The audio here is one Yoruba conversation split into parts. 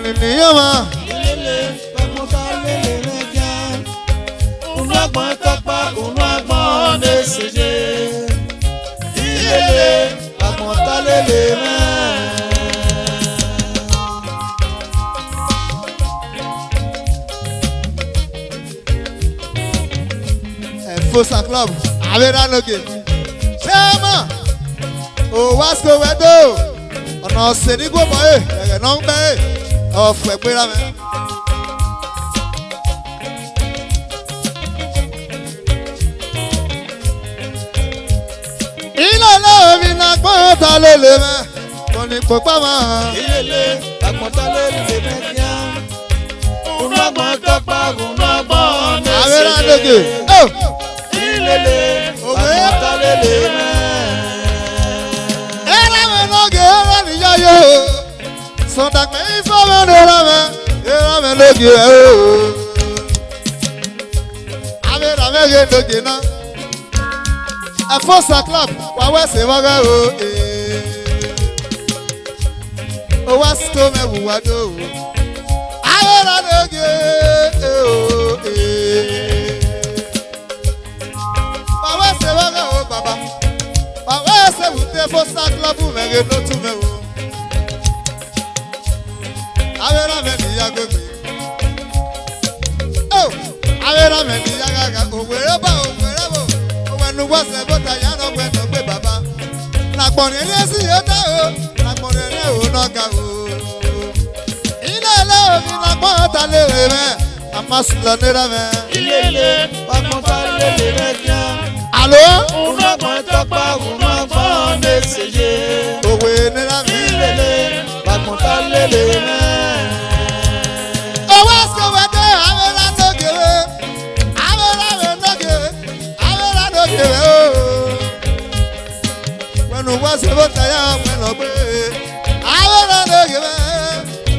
ni niyama. Ilele pamota lele meja. Unagba tapa unagba neseje. Ilele pamota lele me. Fosa club Avera Noge. Chama. O Wasco Wedo. Ọ̀nà ọ̀sẹ̀ ní gbọ́mọ̀ ẹ̀ ẹ̀rẹ̀ náà ń gbẹ́ ẹ̀ ọ̀fẹ́ gbéra mẹ́. Ilé omi náà pọ́n ta ló lè mẹ́. Mo ní pọ́pá mọ́. Ilele pamota lele meja. Unagba tapa unagba Avera Noge. neseje. Ilele pamota lele me. Era me Noge era ni ya yo. Sonda me ifo me era me. Era me Noge o. Avera me Noge na. A Fosa club wa wese wa ga o. O Wasco me wuwa do. Avera Noge o. Wa wese wa ga o baba. Wa wese wute Fosa club me ge no tu me o. Avera me ni ya gogo. Oh, Avera me ni ya ga o were ba o were bo. O wenu wase bota ya no gbe no gbe baba. Na gbonrin ni si yo da o. Na gbonrin ni o no ga o. Ina le o mi na gbon ta le re me. Amaslo ni ra me. Ilele pamota lele meja. Allo? Unagba tapa unagba neseje. Owe ni ra me. Ilele pamota lele me. O Wasco Wedo Avera Noge. Avera me Noge. Avera Noge o. Wenu wase bota ya wenu gbe. Avera Noge me.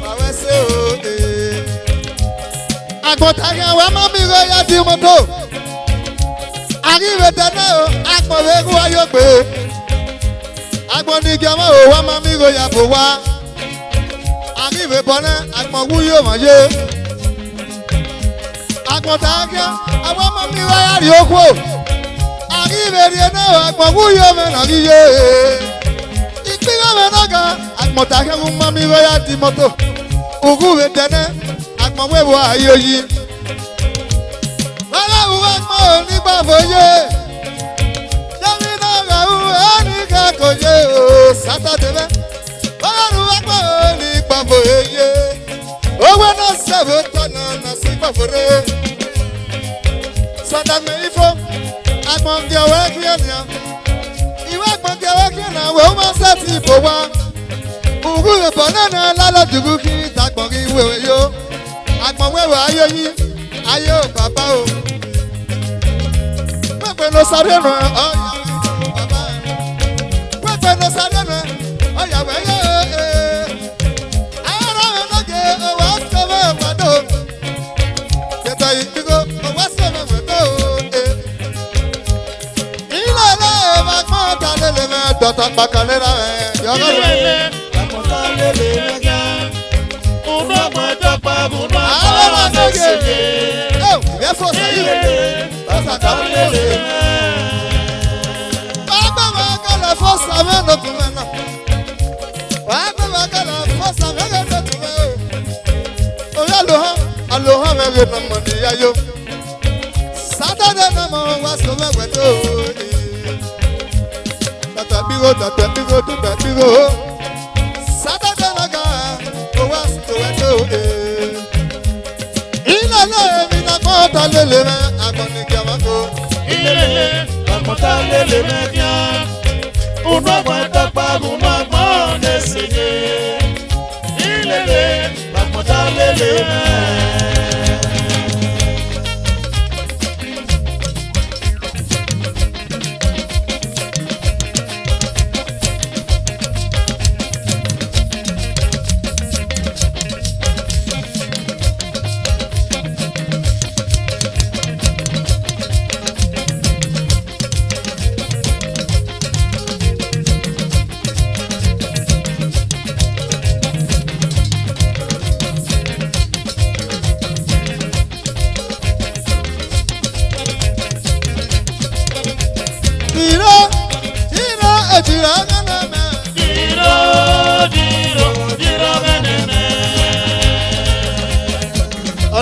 Wa wese o. Agbọ̀tàgẹ̀ wa máa mi ro ya di mọ́tò. Àríwé tẹ́lẹ̀ o, agbọ̀wé kú ayọ̀ pé. Agbọ̀nìkẹ́ mọ́ o, wa máa mi ro ya bò wá. Àríwé bọ́lẹ̀, agbọ̀wú yóò mọ̀ yé. Agbọ̀tàgẹ̀ àwọn máa mi ro ya rí okú. Àríwé rí ẹ̀ náà, agbọ̀wú yóò mẹ́nà rí yé. Ìpínlẹ̀ mẹ́nà kan, agbọ̀tàgẹ̀ máa mi ro ya di mọ́tò. Ògúwé tẹ́lẹ̀. Àpọ̀wé wo ayé yìí. Bọ́láwù wá pọ̀ nígbà fòye. Dẹ́mínà ràwù ẹnìkà kò yé o sátọ̀dé bẹ́. Bọ́láwù wá pọ̀ nígbà fòye. Owó náà sẹ̀wé tọ̀nà nà sí gbàfòrè. Sọ̀dàgbé ifo. Àgbọ̀ngì ọ̀wẹ́ kí ènìyàn. Ìwé àgbọ̀ngì ọ̀wẹ́ kí ènìyàn wò ó máa ń sẹ́tì ìbò wa. Òwúrò bọ̀ náà lálọ́dùkú kí ìtàgbọ̀ngì ìwé yó. Agbọ̀nwéwò ayé yín, ayé ò bàbá o. Pẹ́pẹ́ ló sáré nù ọ̀yàwó bàbá ẹ̀. Pẹ́pẹ́ ló sáré nù ọ̀yàwó ẹ̀yẹ. Ayọ̀rọ̀ lóge owó sọ́wọ́ ìwádò. Tètè ìdígò owó sọ́wọ́ ìwádò. Ilé ilé máa gbọ́n ta lélẹ̀ mẹ́ dọ̀tà pàkàlẹ́ ra ẹ̀ yọ̀rọ̀ rẹ̀. Ilele pamota lele meja. Unagba tapa unagba neseje. Ìyẹn fò sẹ́yìn. Ilele pamota lele me. Bàbá wa kọ́lẹ̀ fọ́sà mẹ́nu tún mẹ́ náà. Bàbá wa kọ́lẹ̀ fọ́sà mẹ́nu tún mẹ́ o. Orí àlòhàn mẹ́rin nà mọ̀ níyà yó. Sátọ́dé nà mọ̀ wá sọ mẹ́wẹ́ tó. Tàtà bírò tàtà bírò. Sátọ́dé nà gà ó wá sọ mẹ́wẹ́ tó. Ilé náà mi nà kọ́ ta lélẹ̀ mẹ́ àgbọ̀nìkẹ́ máa kó. Ilele pamota lele meja. Unagba tapa unagba neseje. Ilele pamota lele me.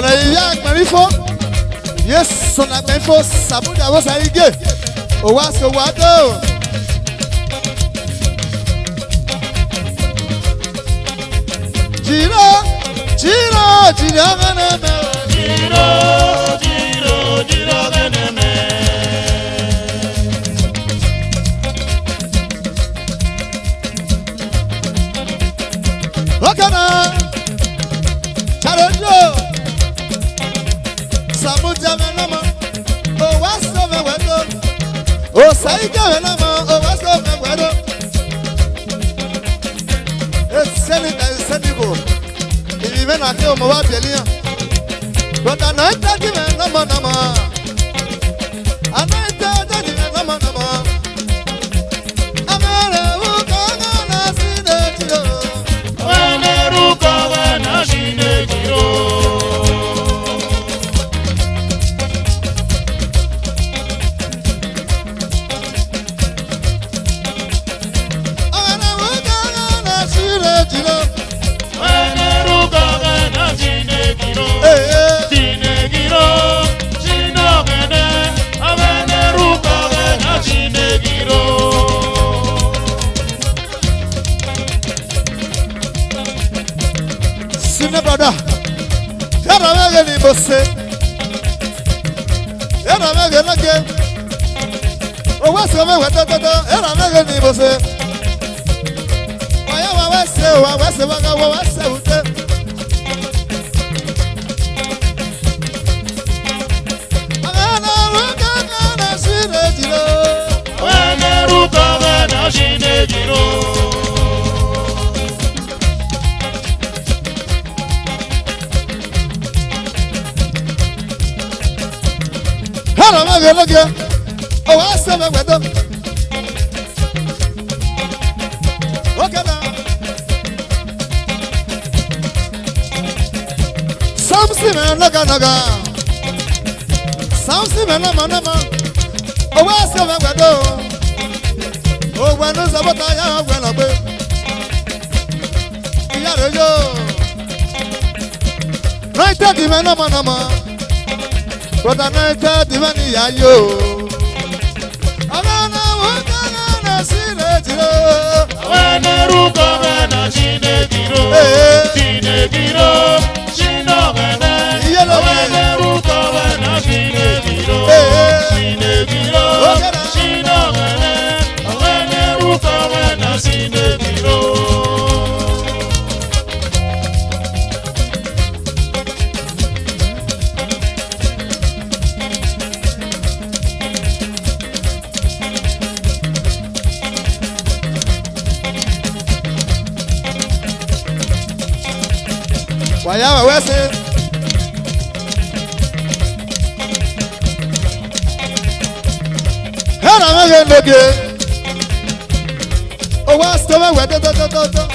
Ọ̀rẹ́ ìyá àgbẹ̀rín fún. Yes, on a been for Sabuda was I get. Oh, what's the water? Giro, Giro, Giro, okay, now, Charojo. Samuja menama, o waso mewedo. O saija menama, o waso mewedo. Eseni da eseni go. Ibi mena ke o mo wa bielian. But anointed di menama nama. Anointed di menama nama. Amere uko na sine jiro. Amere uko na sine jiro. Brother, yàrá mẹ́rin ni mo ṣe, yàrá mẹ́rin lọ́gẹ̀, owó ẹ̀sìn mẹ́wàá tọ́tọ́tọ́, yàrá mẹ́rin ni mo ṣe. Wàyà wà wẹ́sẹ̀ wà wẹ́sẹ̀ wà wà wẹ́sẹ̀ wùtẹ́. Ọ̀gá rúkọ̀ gánà sí lè jìrò. Ọ̀gá rúkọ̀ gánà sí lè jìrò. Hello, my girl, look here. Oh, I said, my weather. Okay, now. Something, man, look at Naga. Something, man, no. Oh, I said, my weather. Oh, when is about I have when I be. Yo. Right at the man, no. But I know that the money I yo. I don't know what I'm gonna see later. When the rook of an Ashine Giro, Shine Giro, Shino, Yellow, when the rook of an Ashine Giro, Shine Giro, Shino, when the rook of an Ashine Giro. Wàyà wà wẹ́sẹ̀. Hẹ́rà mẹ́rin lóge. Owó àsìkò mẹ́wàá tọ́tọ́tọ́tọ́.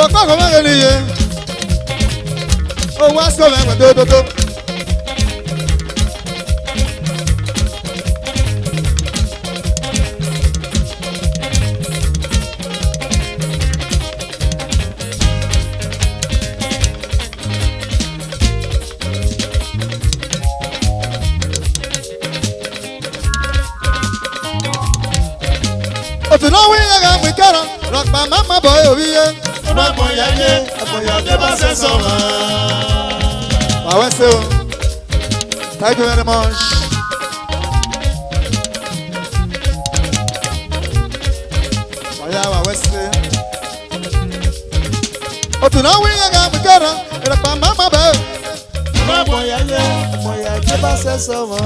Ọ̀pọ̀ mẹ́rin níye. Owó àsìkò mẹ́wàá tọ́tọ́tọ́. Òtún náà wí yẹn kàn pín kẹ́rọ, rọ̀pá máma bọ̀ òbí yẹn. Àpòyàdé bá ṣe sọ̀rọ̀. Wàá ṣe o. Thank you very much. Wàyà wàá ṣe. Òtún náà wí yẹn kàn pín kẹ́rọ, rọ̀pá máma bọ̀. Àpòyàdé bá ṣe sọ̀rọ̀.